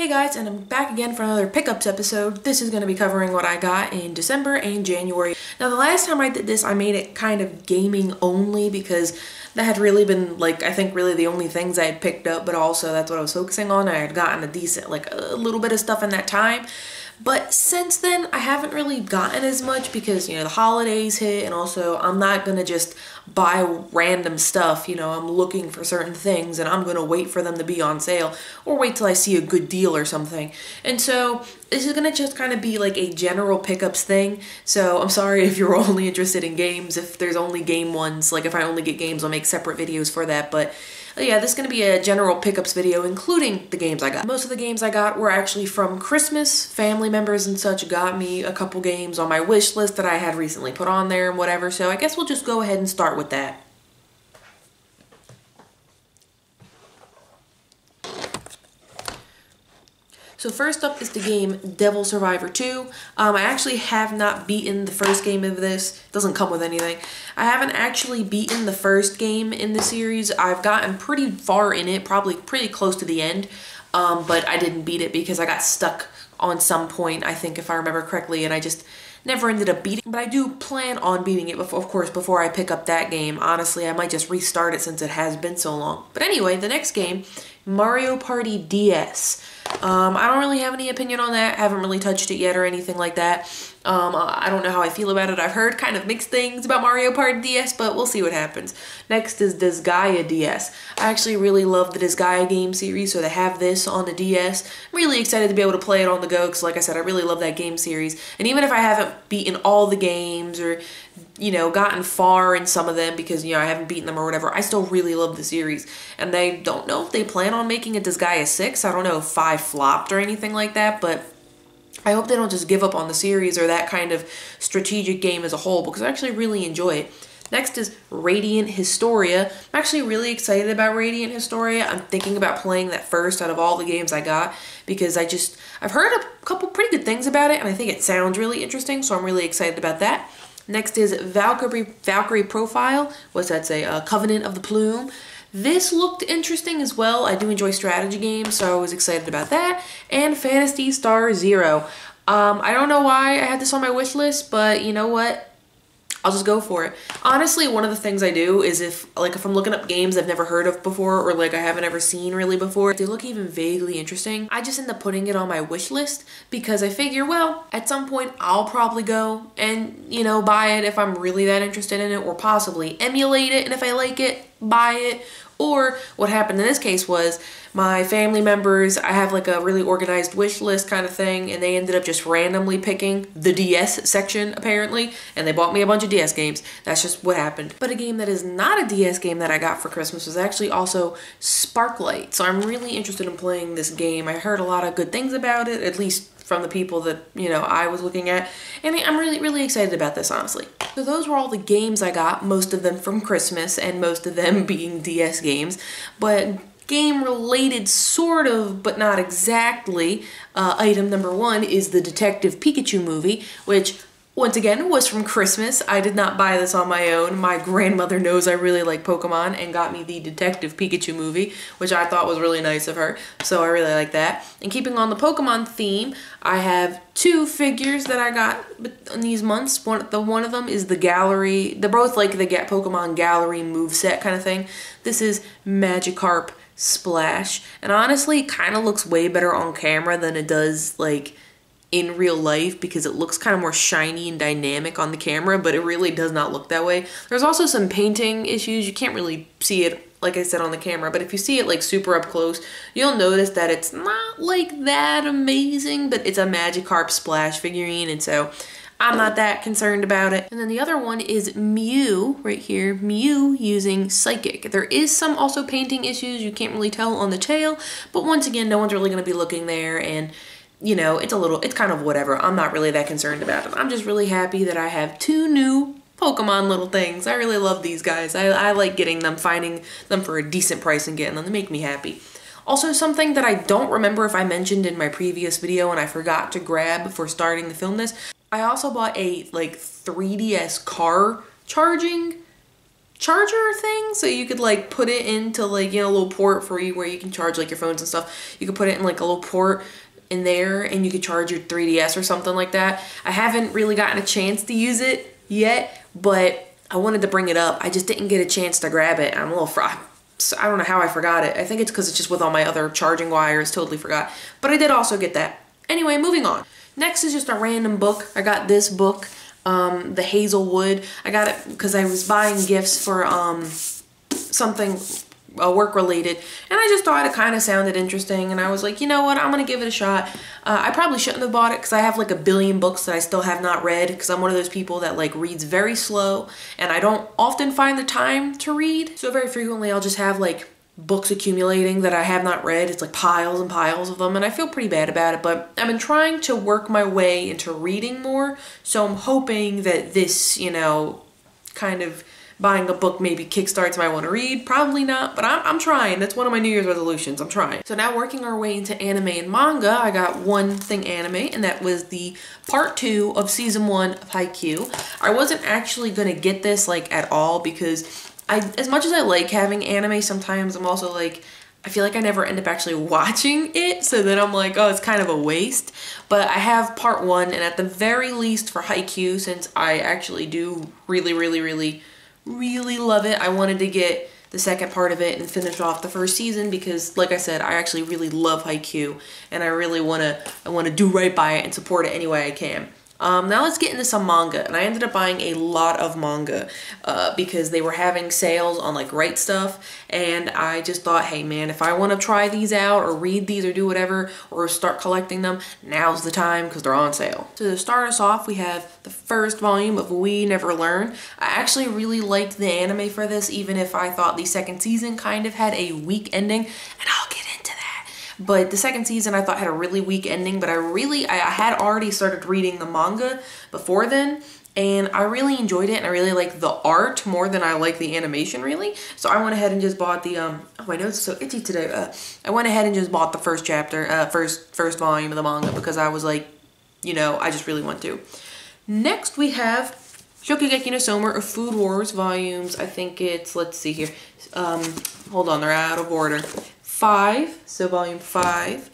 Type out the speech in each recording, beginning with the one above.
Hey guys, and I'm back again for another pickups episode. This is going to be covering what I got in December and January. Now the last time I did this, I made it kind of gaming only because that had really been I think really the only things I had picked up, but also that's what I was focusing on. I had gotten a decent, a little bit of stuff in that time. But since then, I haven't really gotten as much because, the holidays hit, and also I'm not going to just buy random stuff. I'm looking for certain things and I'm going to wait for them to be on sale or wait till I see a good deal or something. And so this is going to just kind of be like a general pickups thing. So I'm sorry if you're only interested in games. If there's only game ones, if I only get games, I'll make separate videos for that. But yeah, this is going to be a general pickups video, including the games I got. Most of the games I got were actually from Christmas. Family members and such got me a couple games on my wish list that I had recently put on there and whatever, so I guess we'll just go ahead and start with that. So first up is the game Devil Survivor 2. I actually have not beaten the first game of this. It doesn't come with anything. I haven't actually beaten the first game in the series. I've gotten pretty far in it, probably pretty close to the end, but I didn't beat it because I got stuck on some point, I think, if I remember correctly, and I just never ended up beating. But I do plan on beating it, before, of course, before I pick up that game. Honestly, I might just restart it since it has been so long. But anyway, the next game, Mario Party DS. I don't really have any opinion on that. I haven't really touched it yet or anything like that. I don't know how I feel about it. I've heard kind of mixed things about Mario Party DS, but we'll see what happens. Next is Disgaea DS. I actually really love the Disgaea game series, so to have this on the DS, I'm really excited to be able to play it on the go, because like I said, I really love that game series. And even if I haven't beaten all the games or, gotten far in some of them because, I haven't beaten them or whatever, I still really love the series. And I don't know if they plan on making a Disgaea 6. I don't know if 5 flopped or anything like that, but I hope they don't just give up on the series or that kind of strategic game as a whole, because I actually really enjoy it. Next is Radiant Historia. I'm actually really excited about Radiant Historia. I'm thinking about playing that first out of all the games I got because I've heard a couple pretty good things about it, and I think it sounds really interesting, so I'm really excited about that. Next is Valkyrie Profile. What's that say? Covenant of the Plume. This looked interesting as well. I do enjoy strategy games, so I was excited about that. And Phantasy Star Zero. I don't know why I had this on my wish list, but you know what? I'll just go for it. Honestly, one of the things I do is if I'm looking up games I've never heard of before or I haven't ever seen really before, if they look even vaguely interesting, I just end up putting it on my wish list because I figure, well, at some point I'll probably go and, buy it if I'm really that interested in it, or possibly emulate it, and if I like it, buy it. Or what happened in this case was my family members, I have a really organized wish list kind of thing, and they ended up just randomly picking the DS section apparently, and they bought me a bunch of DS games. That's just what happened. But a game that is not a DS game that I got for Christmas was actually also Sparklight. So I'm really interested in playing this game. I heard a lot of good things about it, at least from the people that, I was looking at, and I'm really, really excited about this, honestly. So those were all the games I got, most of them from Christmas, and most of them being DS games, but game-related sort of, but not exactly. Item number 1 is the Detective Pikachu movie, which once again was from Christmas. I did not buy this on my own. My grandmother knows I really like Pokemon and got me the Detective Pikachu movie, which I thought was really nice of her, so I really like that. And keeping on the Pokemon theme, I have 2 figures that I got in these months. One of them is the Gallery. They're both the Pokemon Gallery moveset kind of thing. This is Magikarp Splash, and honestly, it kind of looks way better on camera than it does in real life because it looks kind of more shiny and dynamic on the camera, but it really does not look that way. There's also some painting issues. You can't really see it, like I said, on the camera, but if you see it super up close, you'll notice that it's not that amazing, but it's a Magikarp Splash figurine, and so I'm not that concerned about it. And then the other one is Mew, right here, Mew using Psychic. There is some also painting issues. You can't really tell on the tail, but once again, no one's really going to be looking there, and it's kind of whatever. I'm not really that concerned about it. I'm just really happy that I have 2 new Pokemon little things. I really love these guys. I like getting them, finding them for a decent price and getting them. They make me happy. Also, something that I don't remember if I mentioned in my previous video and I forgot to grab before starting to film this, I also bought a 3DS car charging charger thing, so you could like put it into like, you know, a little port for you where you can charge like your phones and stuff. You could put it in like a little port in there and you could charge your 3DS or something like that. I haven't really gotten a chance to use it yet, but I wanted to bring it up. I just didn't get a chance to grab it. I'm a little I don't know how I forgot it. I think it's because it's just with all my other charging wires. Totally forgot. But I did also get that. Anyway, moving on. Next is just a random book. I got this book, The Hazelwood. I got it because I was buying gifts for something work related, and I just thought it kind of sounded interesting, and I was like, you know what, I'm gonna give it a shot. I probably shouldn't have bought it because I have like a billion books that I still have not read, because I'm one of those people that like reads very slow, and I don't often find the time to read, so very frequently I'll just have like books accumulating that I have not read. It's like piles and piles of them, and I feel pretty bad about it, but I've been trying to work my way into reading more, so I'm hoping that this, you know, kind of buying a book maybe kickstarts my want to read. Probably not, but I'm trying. That's one of my New Year's resolutions. I'm trying. So now working our way into anime and manga, I got one thing anime, and that was the part 2 of season 1 of Haikyuu. I wasn't actually gonna get this like at all because as much as I like having anime, sometimes I'm also like, I feel like I never end up actually watching it, so then I'm like, oh, it's kind of a waste. But I have part 1, and at the very least for Haikyuu, since I actually do really love it, I wanted to get the second part of it and finish off the first season because, like I said, I actually really love Haikyuu, and I really wanna do right by it and support it any way I can. Now let's get into some manga, and I ended up buying a lot of manga because they were having sales on like Right Stuff, and I just thought, hey man, if I want to try these out or read these or do whatever or start collecting them, now's the time because they're on sale. So to start us off, we have the first volume of We Never Learn. I actually really liked the anime for this, even if I thought the second season kind of had a weak ending, and I'll get into that. But the second season I thought had a really weak ending, but I had already started reading the manga before then, and I really enjoyed it, and I really liked the art more than I like the animation, really. So I went ahead and just bought the, oh, my nose is so itchy today. I went ahead and just bought the first chapter, first volume of the manga because I was like, you know, I just really want to. Next we have Shokugeki no Soma, or Food Wars volumes. I think it's, let's see here. Hold on, they're out of order. 5, so volume 5,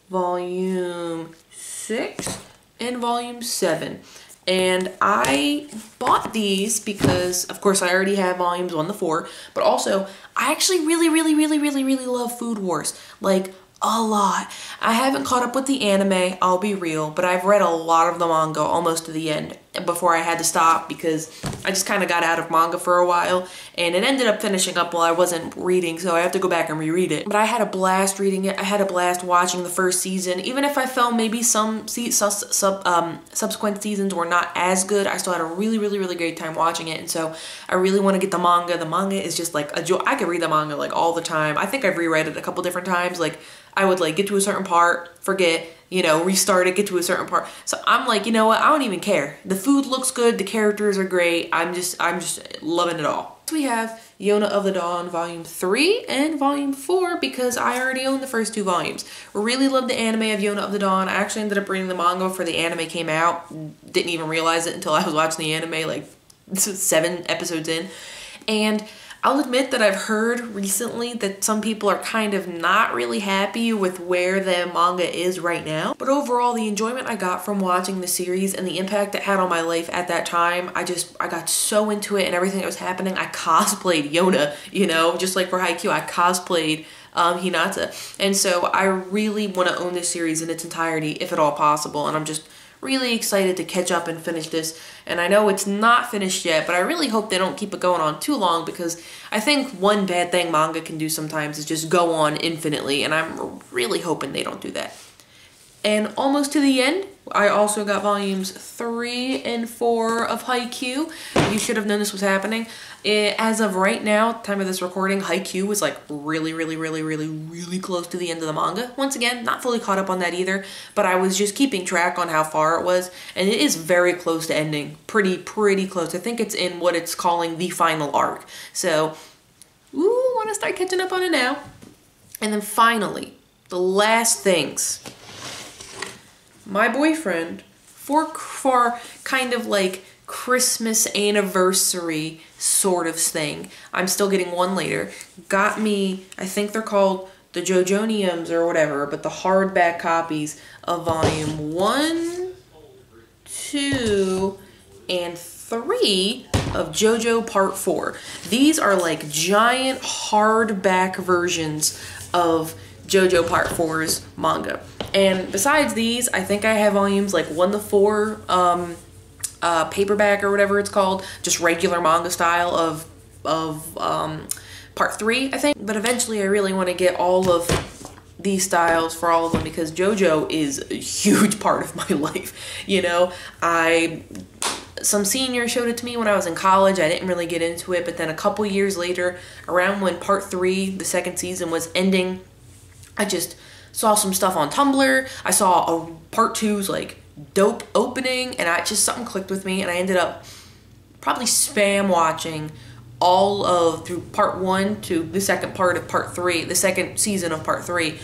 volume 6, and volume 7. And I bought these because, of course, I already have volumes 1 to 4, but also I actually really love Food Wars. Like, a lot. I haven't caught up with the anime, I'll be real, but I've read a lot of the manga almost to the end before I had to stop because I just kind of got out of manga for a while, and it ended up finishing up while I wasn't reading, so I have to go back and reread it. But I had a blast reading it. I had a blast watching the first season. Even if I felt maybe some subsequent seasons were not as good, I still had a really great time watching it, and so I really want to get the manga. The manga is just like a joy. I could read the manga like all the time. I think I've reread it a couple different times. Like, I would like get to a certain part, forget, you know, restart it, get to a certain part. So I'm like, you know what, I don't even care. The food looks good, the characters are great, I'm just loving it all. So we have Yona of the Dawn volume 3 and volume 4 because I already own the first 2 volumes. Really love the anime of Yona of the Dawn. I actually ended up reading the manga before the anime came out. Didn't even realize it until I was watching the anime like 7 episodes in. And I'll admit that I've heard recently that some people are kind of not really happy with where the manga is right now. But overall, the enjoyment I got from watching the series and the impact it had on my life at that time, I got so into it and everything that was happening. I cosplayed Yona, you know, just like for Haikyuu, I cosplayed Hinata. And so I really want to own this series in its entirety, if at all possible. And I'm just really excited to catch up and finish this, and I know it's not finished yet, but I really hope they don't keep it going on too long because I think one bad thing manga can do sometimes is just go on infinitely, and I'm really hoping they don't do that. And almost to the end, I also got volumes 3 and 4 of Haikyuu. You should have known this was happening. As of right now, time of this recording, Haikyuu was like really close to the end of the manga. Once again, not fully caught up on that either, but I was just keeping track on how far it was, and it is very close to ending. Pretty close. I think it's in what it's calling the final arc. So, ooh, want to start catching up on it now. And then finally, the last things. My boyfriend, for kind of like Christmas anniversary / sort of thing. I'm still getting one later. Got me, I think they're called the Jojoniums or whatever, but the hardback copies of volume 1, 2, and 3 of JoJo Part 4. These are like giant hardback versions of JoJo Part 4's manga. And besides these, I think I have volumes like 1 to 4 paperback or whatever it's called, just regular manga style of Part 3, I think. But eventually I really want to get all of these styles for all of them because JoJo is a huge part of my life. You know, some senior showed it to me when I was in college. I didn't really get into it, but then a couple years later, around when Part 3, the second season, was ending, I just saw some stuff on Tumblr. I saw a Part 2's like dope opening, and something clicked with me, and I ended up probably spam watching through Part 1 to the second part of Part 3, the second season of Part 3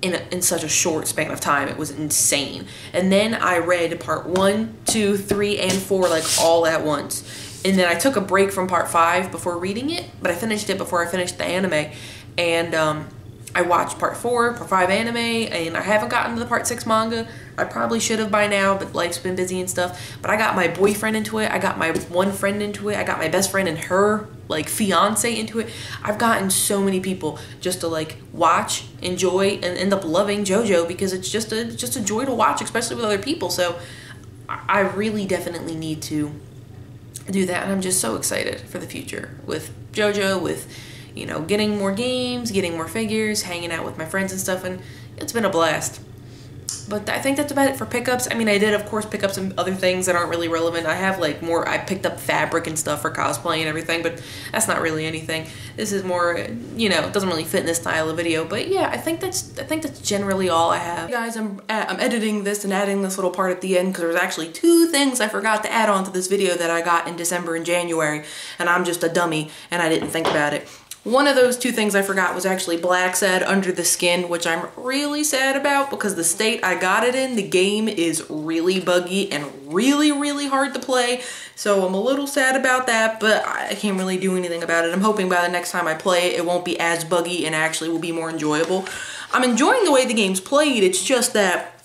in such a short span of time. It was insane. And then I read Part 1, 2, 3, and 4 like all at once. And then I took a break from Part 5 before reading it, but I finished it before I finished the anime. And I watched Part 4, Part 5 anime, and I haven't gotten to the Part 6 manga. I probably should have by now, but life's been busy and stuff. But I got my boyfriend into it. I got my one friend into it. I got my best friend and her, like, fiance into it. I've gotten so many people just to, like, watch, enjoy, and end up loving JoJo because it's just a joy to watch, especially with other people. So I really definitely need to do that, and I'm just so excited for the future with JoJo, with, you know, getting more games, getting more figures, hanging out with my friends and stuff, and it's been a blast. But I think that's about it for pickups. I mean, I did, of course, pick up some other things that aren't really relevant. I have, like, I picked up fabric and stuff for cosplay and everything, but that's not really anything. This is more, you know, it doesn't really fit in this style of video. But yeah, I think that's generally all I have. Hey guys, I'm editing this and adding this little part at the end because there was actually 2 things I forgot to add on to this video that I got in December and January, and I'm just a dummy, and I didn't think about it. One of those 2 things I forgot was actually Black Sad Under the Skin, which I'm really sad about because the state I got it in, the game is really buggy and really, really hard to play. So I'm a little sad about that, but I can't really do anything about it. I'm hoping by the next time I play it, it won't be as buggy and actually will be more enjoyable. I'm enjoying the way the game's played, it's just that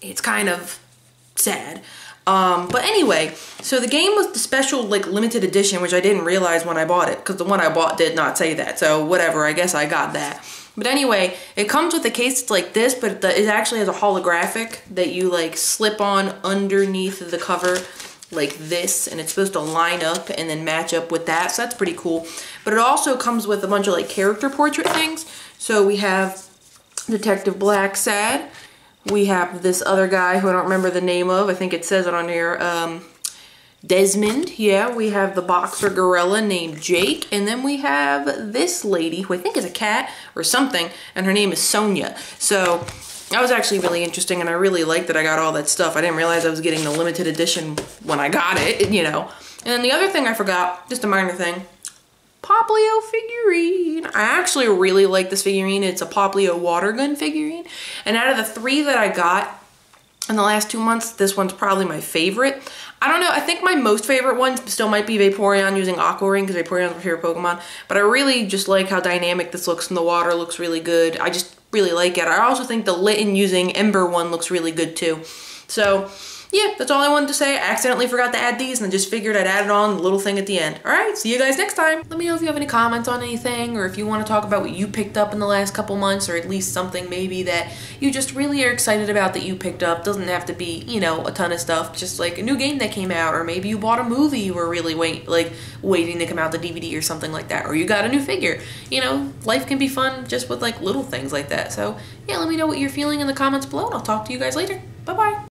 it's kind of sad. But anyway, so the game was the special, like, limited edition, which I didn't realize when I bought it, because the one I bought did not say that, so whatever, I guess I got that. But anyway, it comes with a case like this, but it actually has a holographic that you, like, slip on underneath the cover, like this, and it's supposed to line up and then match up with that, so that's pretty cool. But it also comes with a bunch of, like, character portrait things. So we have Detective Black Sad. We have this other guy who I don't remember the name of. I think it says it on here. Desmond. Yeah, we have the boxer gorilla named Jake. And then we have this lady who I think is a cat or something. And her name is Sonia. So that was actually really interesting. And I really liked that I got all that stuff. I didn't realize I was getting the limited edition when I got it, you know. And then the other thing I forgot, just a minor thing. Poplio figurine. I actually really like this figurine. It's a Poplio water gun figurine. And out of the 3 that I got in the last 2 months, this one's probably my favorite. I don't know, I think my most favorite one still might be Vaporeon using Aqua Ring, because Vaporeon's my favorite Pokemon. But I really just like how dynamic this looks in the water. It looks really good. I just really like it. I also think the Litten using Ember one looks really good too. So yeah, that's all I wanted to say. I accidentally forgot to add these and I just figured I'd add it on the little thing at the end. All right, see you guys next time. Let me know if you have any comments on anything, or if you want to talk about what you picked up in the last couple months, or at least something maybe that you just really are excited about that you picked up. Doesn't have to be, you know, a ton of stuff, just like a new game that came out, or maybe you bought a movie you were really waiting to come out the DVD or something like that, or you got a new figure. You know, life can be fun just with like little things like that. So yeah, let me know what you're feeling in the comments below, and I'll talk to you guys later. Bye-bye.